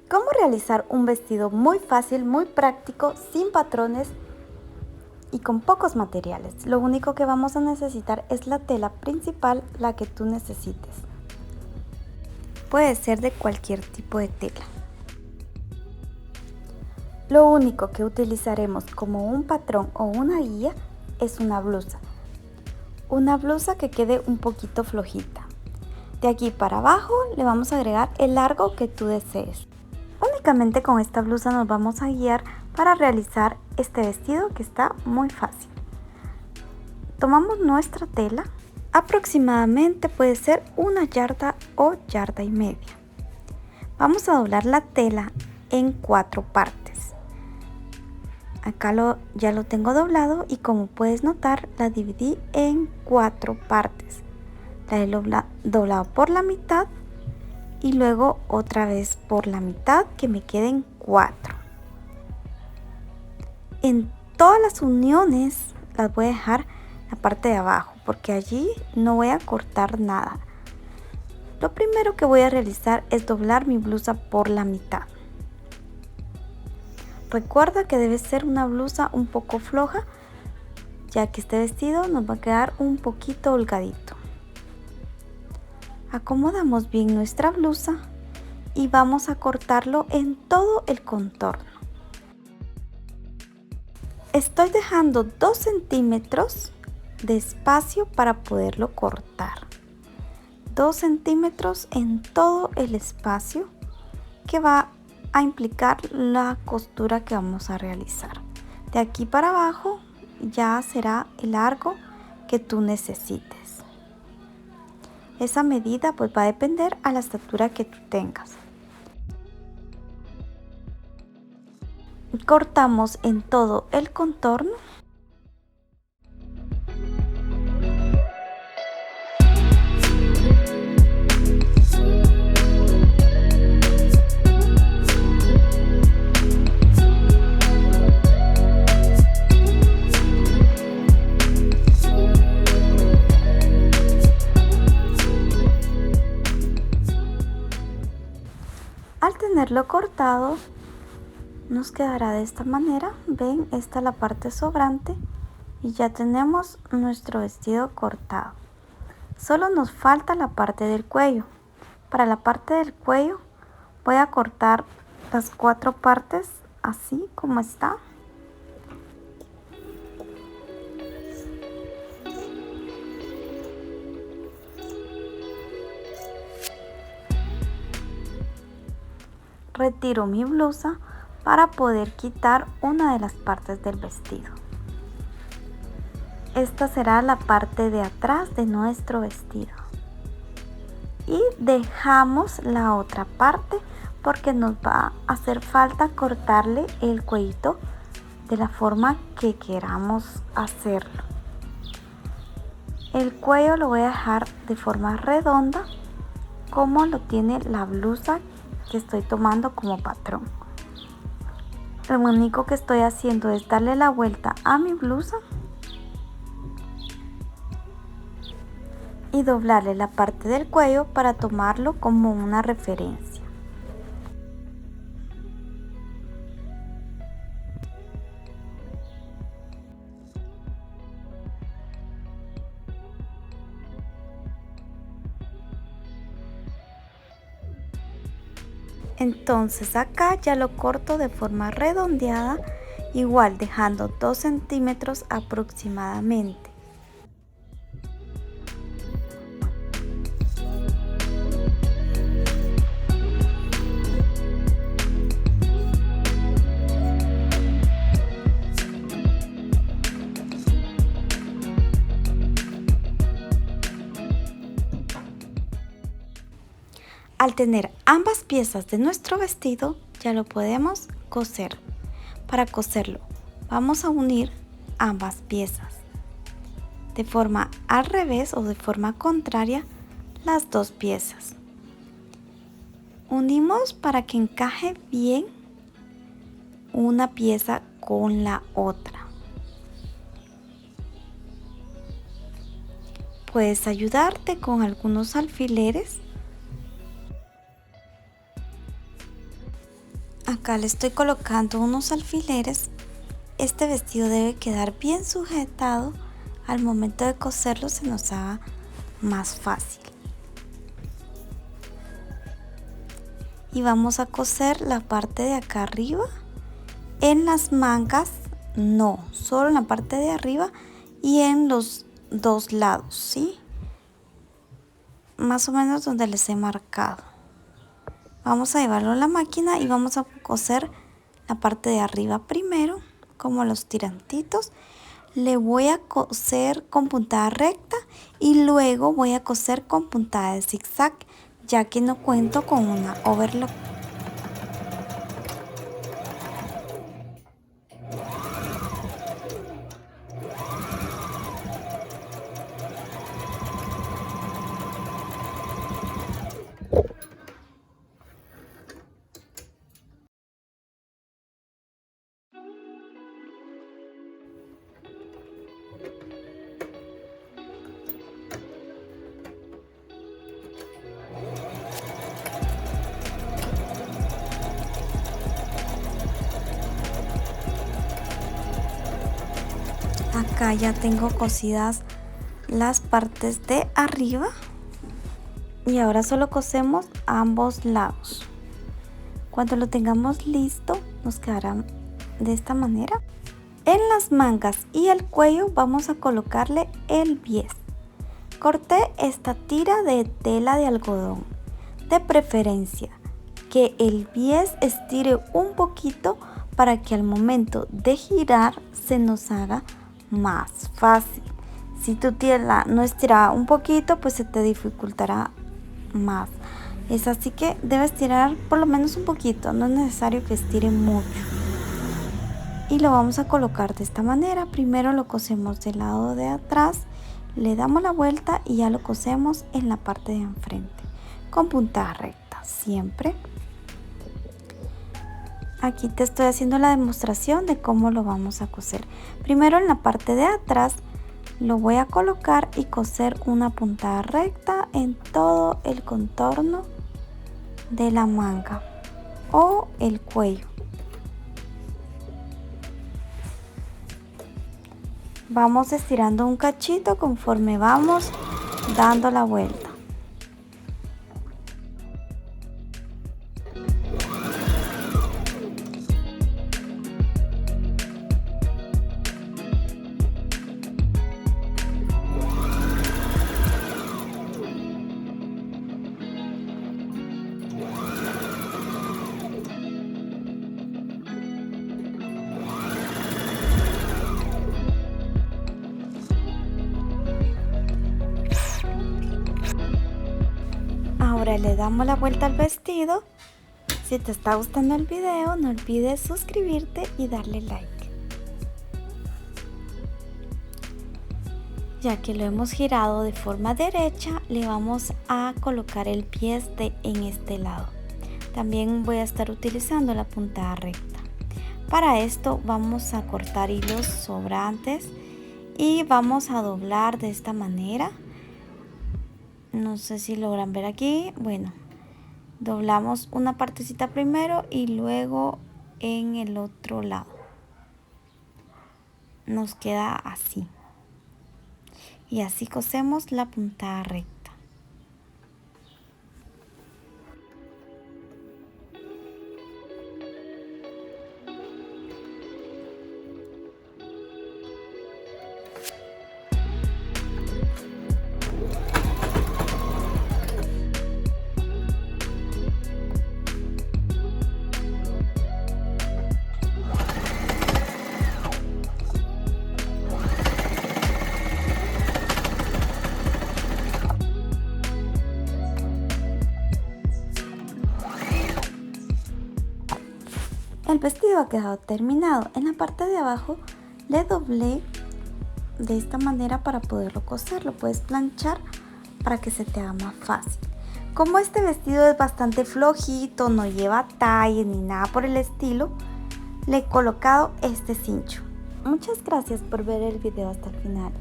¿Cómo realizar un vestido muy fácil, muy práctico, sin patrones y con pocos materiales? Lo único que vamos a necesitar es la tela principal, la que tú necesites. Puede ser de cualquier tipo de tela. Lo único que utilizaremos como un patrón o una guía es una blusa. Una blusa que quede un poquito flojita. De aquí para abajo le vamos a agregar el largo que tú desees. Únicamente con esta blusa nos vamos a guiar para realizar este vestido que está muy fácil. Tomamos nuestra tela, aproximadamente puede ser 1 yarda o 1,5 yardas. Vamos a doblar la tela en 4 partes. Acá ya lo tengo doblado y como puedes notar la dividí en 4 partes. La he doblado por la mitad y luego otra vez por la mitad, que me queden 4. En todas las uniones las voy a dejar la parte de abajo porque allí no voy a cortar nada. Lo primero que voy a realizar es doblar mi blusa por la mitad. Recuerda que debe ser una blusa un poco floja, ya que este vestido nos va a quedar un poquito holgadito. Acomodamos bien nuestra blusa y vamos a cortarlo en todo el contorno. Estoy dejando 2 centímetros de espacio para poderlo cortar. 2 centímetros en todo el espacio que va a implicar la costura que vamos a realizar. De aquí para abajo ya será el largo que tú necesites. Esa medida pues va a depender a la estatura que tú tengas. Cortamos en todo el contorno. Al tenerlo cortado, nos quedará de esta manera. Ven, esta es la parte sobrante y ya tenemos nuestro vestido cortado. Solo nos falta la parte del cuello. Para la parte del cuello voy a cortar las 4 partes así como está. Retiro mi blusa para poder quitar una de las partes del vestido. Esta será la parte de atrás de nuestro vestido. Y dejamos la otra parte porque nos va a hacer falta cortarle el cuellito de la forma que queramos hacerlo. El cuello lo voy a dejar de forma redonda como lo tiene la blusa que estoy tomando como patrón. Lo único que estoy haciendo es darle la vuelta a mi blusa y doblarle la parte del cuello para tomarlo como una referencia. Entonces acá ya lo corto de forma redondeada, igual dejando 2 centímetros aproximadamente. Al tener ambas piezas de nuestro vestido, ya lo podemos coser. Para coserlo, vamos a unir ambas piezas de forma al revés o de forma contraria las 2 piezas. Unimos para que encaje bien una pieza con la otra. Puedes ayudarte con algunos alfileres Acá le estoy colocando unos alfileres. Este vestido debe quedar bien sujetado. Al momento de coserlo se nos haga más fácil. Y vamos a coser la parte de acá arriba. En las mangas no, solo en la parte de arriba y en los dos lados, ¿sí? Más o menos donde les he marcado. Vamos a llevarlo a la máquina y vamos a coser la parte de arriba primero, como los tirantitos. Le voy a coser con puntada recta y luego voy a coser con puntada de zigzag, ya que no cuento con una overlock. Acá ya tengo cosidas las partes de arriba y ahora solo cosemos ambos lados. Cuando lo tengamos listo nos quedará de esta manera. En las mangas y el cuello vamos a colocarle el bies. Corté esta tira de tela de algodón, de preferencia que el bies estire un poquito para que al momento de girar se nos haga más fácil. Si tu tela no estira un poquito, pues se te dificultará más. Es así que debes estirar por lo menos un poquito, no es necesario que estire mucho. Y lo vamos a colocar de esta manera. Primero lo cosemos del lado de atrás, le damos la vuelta y ya lo cosemos en la parte de enfrente con puntada recta siempre. Aquí te estoy haciendo la demostración de cómo lo vamos a coser. Primero en la parte de atrás lo voy a colocar y coser una puntada recta en todo el contorno de la manga o el cuello. Vamos estirando un cachito conforme vamos dando la vuelta. Ahora le damos la vuelta al vestido. Si te está gustando el video, no olvides suscribirte y darle like. Ya que lo hemos girado de forma derecha, le vamos a colocar el pie en este lado. También voy a estar utilizando la puntada recta. Para esto vamos a cortar hilos sobrantes y vamos a doblar de esta manera. No sé si logran ver aquí. Bueno, doblamos una partecita primero y luego en el otro lado. Nos queda así. Y así cosemos la puntada recta. El vestido ha quedado terminado. En la parte de abajo le doblé de esta manera para poderlo coser. Lo puedes planchar para que se te haga más fácil. Como este vestido es bastante flojito, no lleva talle ni nada por el estilo, le he colocado este cincho. Muchas gracias por ver el video hasta el final.